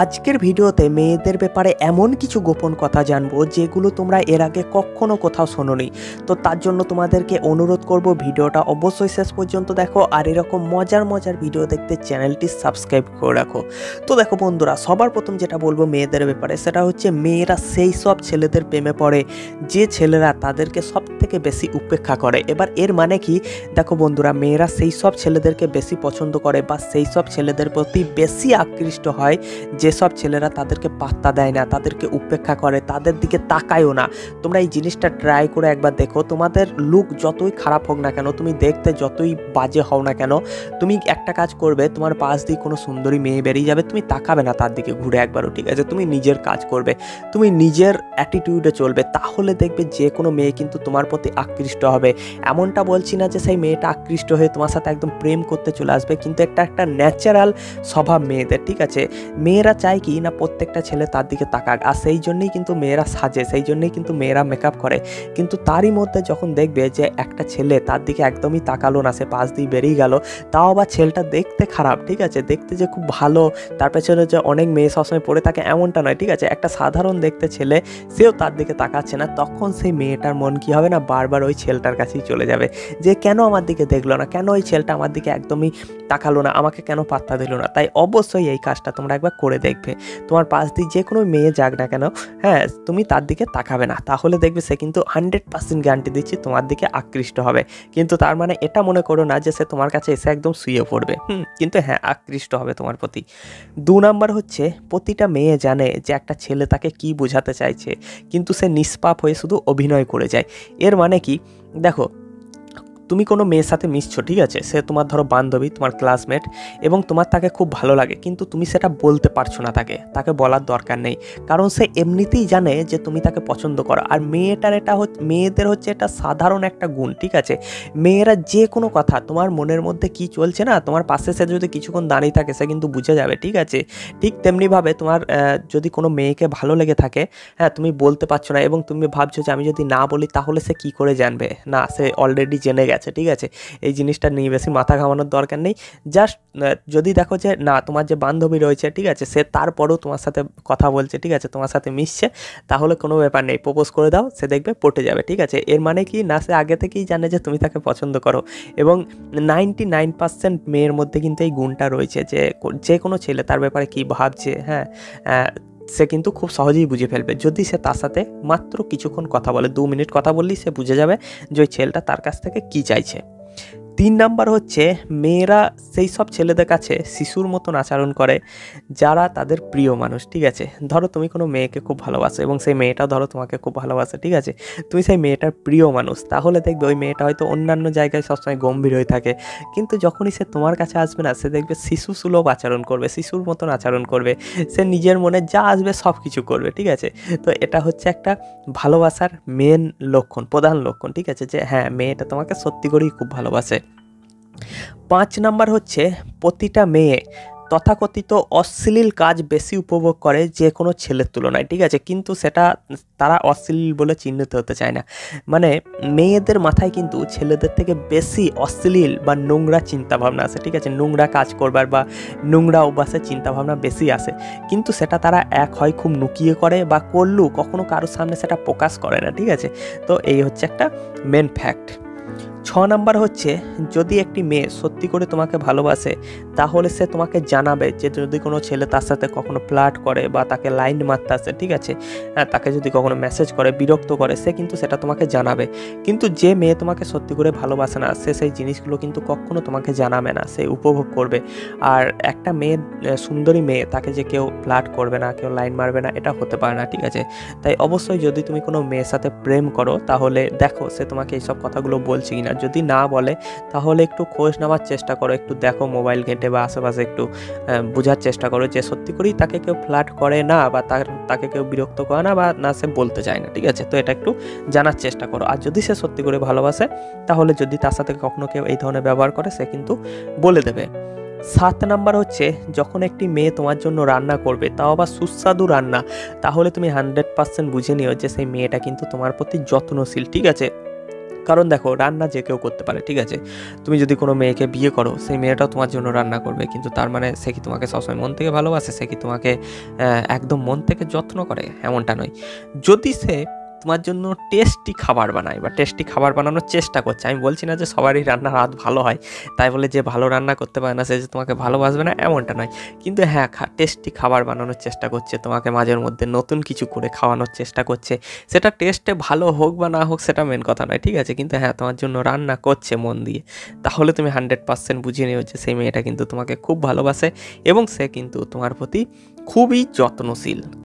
আজকের ভিডিওতে মেয়েদের ব্যাপারে এমন কিছু গোপন কথা জানবো যেগুলো তোমরা এর আগে কখনো কোথাও শোনোনি। তো তার জন্য তোমাদেরকে অনুরোধ করব ভিডিওটা অবশ্যই শেষ পর্যন্ত দেখো, আর এরকম মজার মজার ভিডিও দেখতে চ্যানেলটি সাবস্ক্রাইব করে রাখো। তো দেখো বন্ধুরা, সবার প্রথম যেটা বলবো মেয়েদের ব্যাপারে সেটা হচ্ছে মেয়েরা সেই সব ছেলেদের প্রেমে পড়ে যে ছেলেরা তাদেরকে সব থেকে বেশি উপেক্ষা করে। এবার এর মানে কি, দেখো বন্ধুরা, মেয়েরা সেই সব ছেলেদেরকে বেশি পছন্দ করে বা সেই সব ছেলেদের প্রতি বেশি আকৃষ্ট হয় যেসব ছেলেরা তাদেরকে পাত্তা দেয় না, তাদেরকে উপেক্ষা করে, তাদের দিকে তাকায়ও না। তোমরা এই জিনিসটা ট্রাই করে একবার দেখো। তোমাদের লুক যতই খারাপ হোক না কেন, তুমি দেখতে যতই বাজে হও না কেন, তুমি একটা কাজ করবে, তোমার পাশ দিয়ে কোনো সুন্দরী মেয়ে বেরিয়ে যাবে, তুমি তাকাবে না তার দিকে ঘুরে একবারও, ঠিক আছে? তুমি নিজের কাজ করবে, তুমি নিজের অ্যাটিটিউডে চলবে, তাহলে দেখবে যে কোনো মেয়ে কিন্তু তোমার প্রতি আকৃষ্ট হবে। এমনটা বলছি না যে সেই মেয়েটা আকৃষ্ট হয়ে তোমার সাথে একদম প্রেম করতে চলে আসবে, কিন্তু একটা ন্যাচারাল স্বভাব মেয়েদের, ঠিক আছে? মেয়েরা চায় কি না প্রত্যেকটা ছেলে তার দিকে তাকাক, আর সেই জন্যই কিন্তু মেয়েরা সাজে, সেই জন্যই কিন্তু মেয়েরা মেকআপ করে। কিন্তু তারই মধ্যে যখন দেখবে যে একটা ছেলে তার দিকে একদমই তাকালো না, সে পাশ দিয়ে বেরিয়ে গেল, তাও আবার ছেলেটা দেখতে খারাপ, ঠিক আছে, দেখতে যে খুব ভালো, তার পেছনে যে অনেক মেয়ে সবসময় পড়ে থাকে এমনটা নয়, ঠিক আছে, একটা সাধারণ দেখতে ছেলে, সেও তার দিকে তাকাচ্ছে না, তখন সেই মেয়েটার মন কি হবে না, বারবার ওই ছেলেটার কাছেই চলে যাবে যে কেন আমার দিকে দেখলো না, কেন ওই ছেলেটা আমার দিকে একদমই তাকালো না, আমাকে কেন পাত্তা দিল না। তাই অবশ্যই এই কাজটা তোমরা একবার করে দেখবে। তোমার পাশ দিয়ে যে কোনো মেয়ে যাক না কেন, হ্যাঁ, তুমি তার দিকে তাকাবে না, তাহলে দেখবে সে কিন্তু 100% গ্যারান্টি দিচ্ছি তোমার দিকে আকৃষ্ট হবে। কিন্তু তার মানে এটা মনে করো না যে সে তোমার কাছে এসে একদম শুয়ে পড়বে, কিন্তু হ্যাঁ, আকৃষ্ট হবে তোমার প্রতি। 2 নাম্বার হচ্ছে, প্রতিটা মেয়ে জানে যে একটা ছেলে তাকে কি বোঝাতে চাইছে, কিন্তু সে নিষ্পাপ হয়ে শুধু অভিনয় করে যায়। এর মানে কি, দেখো, তুমি কোনো মেয়ের সাথে মিশছো, ঠিক আছে, সে তোমার ধরো বান্ধবী, তোমার ক্লাসমেট, এবং তোমার তাকে খুব ভালো লাগে, কিন্তু তুমি সেটা বলতে পারছো না, তাকে বলার দরকার নেই, কারণ সে এমনিতেই জানে যে তুমি তাকে পছন্দ করো। আর মেয়েদের হচ্ছে এটা সাধারণ একটা গুণ, ঠিক আছে? মেয়েরা যে কোনো কথা, তোমার মনের মধ্যে কি চলছে না, তোমার পাশে সে যদি কিছুক্ষণ দাঁড়িয়ে থাকে সে কিন্তু বুঝে যাবে, ঠিক আছে? ঠিক তেমনিভাবে তোমার যদি কোনো মেয়েকে ভালো লেগে থাকে, হ্যাঁ, তুমি বলতে পারছো না এবং তুমি ভাবছো যে আমি যদি না বলি তাহলে সে কি করে জানবে, না, সে অলরেডি জেনে গেছে, ঠিক আছে? এই জিনিসটা নিয়ে বেশি মাথা ঘামানোর দরকার নেই। জাস্ট যদি দেখো যে না, তোমার যে বান্ধবী রয়েছে, ঠিক আছে, সে তারপরেও তোমার সাথে কথা বলছে, ঠিক আছে, তোমার সাথে মিশছে, তাহলে কোনো ব্যাপার নেই, প্রপোজ করে দাও, সে দেখবে পটে যাবে, ঠিক আছে? এর মানে কি না, সে আগে থেকেই জানে যে তুমি তাকে পছন্দ করো। এবং 99% মেয়ের মধ্যে কিন্তু এই গুণটা রয়েছে যে কোনো ছেলে তার ব্যাপারে কি ভাবছে, হ্যাঁ, সে কিন্তু খুব সহজেই বুঝে ফেলবে যদি সে তার সাথে মাত্র কিছুক্ষণ কথা বলে। 2 মিনিট কথা বললেই সে বুঝে যাবে যে ওই ছেলেটা তার কাছ থেকে কী চাইছে। 3 নাম্বার হচ্ছে, মেয়েরা সেই সব ছেলেদের কাছে শিশুর মতন আচরণ করে যারা তাদের প্রিয় মানুষ, ঠিক আছে? ধরো তুমি কোনো মেয়েকে খুব ভালোবাসো এবং সেই মেয়েটা ধরো তোমাকে খুব ভালোবাসে, ঠিক আছে, তুমি সেই মেয়েটার প্রিয় মানুষ, তাহলে দেখবে ওই মেয়েটা হয়তো অন্যান্য জায়গায় সবসময় গম্ভীর হয়ে থাকে, কিন্তু যখনই সে তোমার কাছে আসবে না, সে দেখবে শিশু সুলভ আচরণ করবে, শিশুর মতন আচরণ করবে, সে নিজের মনে যা আসবে সব কিছু করবে, ঠিক আছে? তো এটা হচ্ছে একটা ভালোবাসার মেন লক্ষণ, প্রধান লক্ষণ, ঠিক আছে, যে হ্যাঁ, মেয়েটা তোমাকে সত্যি করেই খুব ভালোবাসে। 5 নাম্বার হচ্ছে, প্রতিটা মেয়ে তথাকথিত অশ্লীল কাজ বেশি উপভোগ করে যে কোনো ছেলের তুলনায়, ঠিক আছে, কিন্তু সেটা তারা অশ্লীল বলে চিহ্নিত হতে চায় না। মানে মেয়েদের মাথায় কিন্তু ছেলেদের থেকে বেশি অশ্লীল বা নোংরা চিন্তাভাবনা আসে, ঠিক আছে, নোংরা কাজ করবার বা নোংরা অভ্যাসের চিন্তাভাবনা বেশি আসে, কিন্তু সেটা তারা হয় খুব লুকিয়ে করে, বা করলেও কখনো কারোর সামনে সেটা প্রকাশ করে না, ঠিক আছে? তো এই হচ্ছে একটা মেন ফ্যাক্ট। 6 নাম্বার হচ্ছে, যদি একটি মেয়ে সত্যি করে তোমাকে ভালোবাসে, তাহলে সে তোমাকে জানাবে যে যদি কোনো ছেলে তার সাথে কখনো ফ্লার্ট করে বা তাকে লাইন মারতে আসে, ঠিক আছে, হ্যাঁ, তাকে যদি কখনো মেসেজ করে, বিরক্ত করে, সে কিন্তু সেটা তোমাকে জানাবে। কিন্তু যে মেয়ে তোমাকে সত্যি করে ভালোবাসে না, সে সেই জিনিসগুলো কিন্তু কখনো তোমাকে জানাবে না, সে উপভোগ করবে। আর একটা মেয়ে, সুন্দরী মেয়ে, তাকে যে কেউ ফ্লার্ট করবে না, কেউ লাইন মারবে না, এটা হতে পারে না, ঠিক আছে? তাই অবশ্যই যদি তুমি কোনো মেয়ের সাথে প্রেম করো, তাহলে দেখো সে তোমাকে এইসব কথাগুলো বলছে কিনা, যদি না বলে তাহলে একটু খোঁজ নেওয়ার চেষ্টা করো, একটু দেখো মোবাইল ঘেঁটে বা আশেপাশে একটু বোঝার চেষ্টা করো যে সত্যি করেই তাকে কেউ ফ্লার্ট করে না, বা তাকে কেউ বিরক্ত করে না, বা না সে বলতে চায় না, ঠিক আছে? তো এটা একটু জানার চেষ্টা করো। আর যদি সে সত্যি করে ভালোবাসে, তাহলে যদি তার সাথে কখনো কেউ এই ধরনের ব্যবহার করে, সে কিন্তু বলে দেবে। 7 নাম্বার হচ্ছে, যখন একটি মেয়ে তোমার জন্য রান্না করবে, তাও আবার সুস্বাদু রান্না, তাহলে তুমি 100% বুঝে নিও যে সেই মেয়েটা কিন্তু তোমার প্রতি যত্নশীল, ঠিক আছে? কারণ দেখো রান্না যে কেউ করতে পারে, ঠিক আছে? তুমি যদি কোনো মেয়েকে বিয়ে করো, সেই মেয়েটাও তোমার জন্য রান্না করবে, কিন্তু তার মানে সে কি তোমাকে সবসময় মন থেকে ভালোবাসে? সে কি তোমাকে একদম মন থেকে যত্ন করে? এমনটা নয়। যদি সে তোমার জন্য টেস্টি খাবার বানায় বা টেস্টি খাবার বানানোর চেষ্টা করছে, আমি বলছি না যে সবারই রান্নার হাত ভালো হয়, তাই বলে যে ভালো রান্না করতে পারে না সে যে তোমাকে ভালোবাসবে না, এমনটা নয়। কিন্তু হ্যাঁ, টেস্টি খাবার বানানোর চেষ্টা করছে, তোমাকে মাঝের মধ্যে নতুন কিছু করে খাওয়ানোর চেষ্টা করছে, সেটা টেস্টে ভালো হোক বা না হোক সেটা মেন কথা নয়, ঠিক আছে? কিন্তু হ্যাঁ, তোমার জন্য রান্না করছে মন দিয়ে, তাহলে তুমি 100% বুঝিয়ে নিও যে সেই মেয়েটা কিন্তু তোমাকে খুব ভালোবাসে এবং সে কিন্তু তোমার প্রতি খুবই যত্নশীল।